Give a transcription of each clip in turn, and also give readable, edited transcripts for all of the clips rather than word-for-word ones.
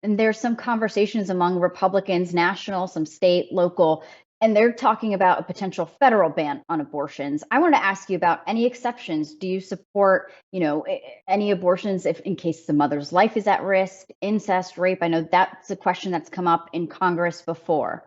And there's some conversations among Republicans, national, some state, local, and they're talking about a potential federal ban on abortions. I want to ask you about any exceptions. Do you support, any abortions if in case the mother's life is at risk, incest, rape? I know that's a question that's come up in Congress before.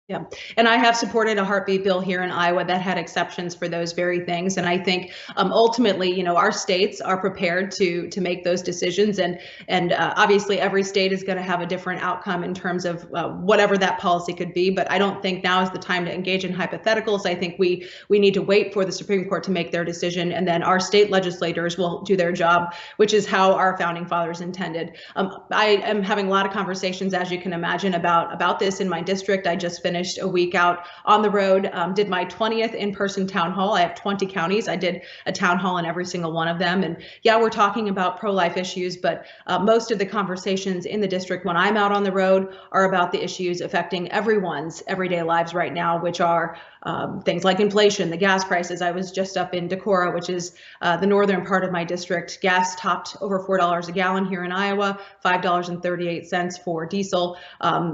Yeah. And I have supported a heartbeat bill here in Iowa that had exceptions for those very things. And I think ultimately, our states are prepared to make those decisions. And obviously, every state is going to have a different outcome in terms of whatever that policy could be. But I don't think now is the time to engage in hypotheticals. I think we need to wait for the Supreme Court to make their decision, and then our state legislators will do their job, which is how our founding fathers intended. I am having a lot of conversations, as you can imagine, about this in my district. I just finished a week out on the road, did my 20th in-person town hall. I have 20 counties. I did a town hall in every single one of them. And yeah, we're talking about pro-life issues, but most of the conversations in the district when I'm out on the road are about the issues affecting everyone's everyday lives right now, which are things like inflation, the gas prices. I was just up in Decorah, which is the northern part of my district. Gas topped over $4 a gallon here in Iowa, $5.38 for diesel.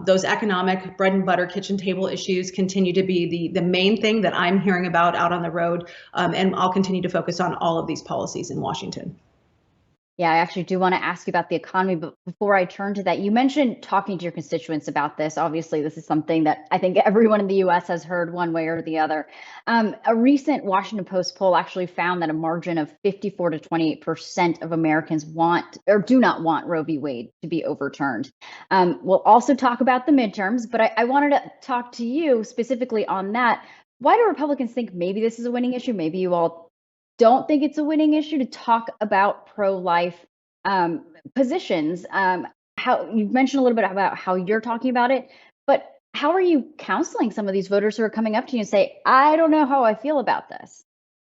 Those economic bread and butter kitchen table issues continue to be the main thing that I'm hearing about out on the road. And I'll continue to focus on all of these policies in Washington. Yeah, I actually do want to ask you about the economy, but before I turn to that, you mentioned talking to your constituents about this. Obviously, this is something that I think everyone in the US has heard one way or the other. A recent Washington Post poll actually found that a margin of 54 to 28% of Americans want or do not want Roe v. Wade to be overturned. We'll also talk about the midterms, but I wanted to talk to you specifically on that. Why do Republicans think maybe this is a winning issue? Maybe you all don't think it's a winning issue to talk about pro-life positions. How you've mentioned a little bit about how you're talking about it, but how are you counseling some of these voters who are coming up to you and say, I don't know how I feel about this?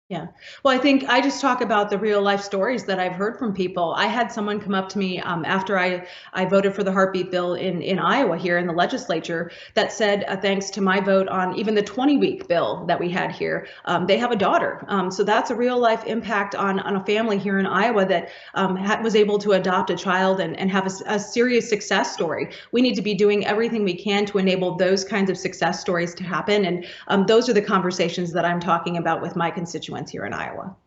Yeah. Well, I think I just talk about the real life stories that I've heard from people. I had someone come up to me after I voted for the heartbeat bill in Iowa here in the legislature that said, thanks to my vote on even the 20-week bill that we had here, they have a daughter. So that's a real life impact on a family here in Iowa that was able to adopt a child and have a serious success story. We need to be doing everything we can to enable those kinds of success stories to happen. And those are the conversations that I'm talking about with my constituents here in Iowa.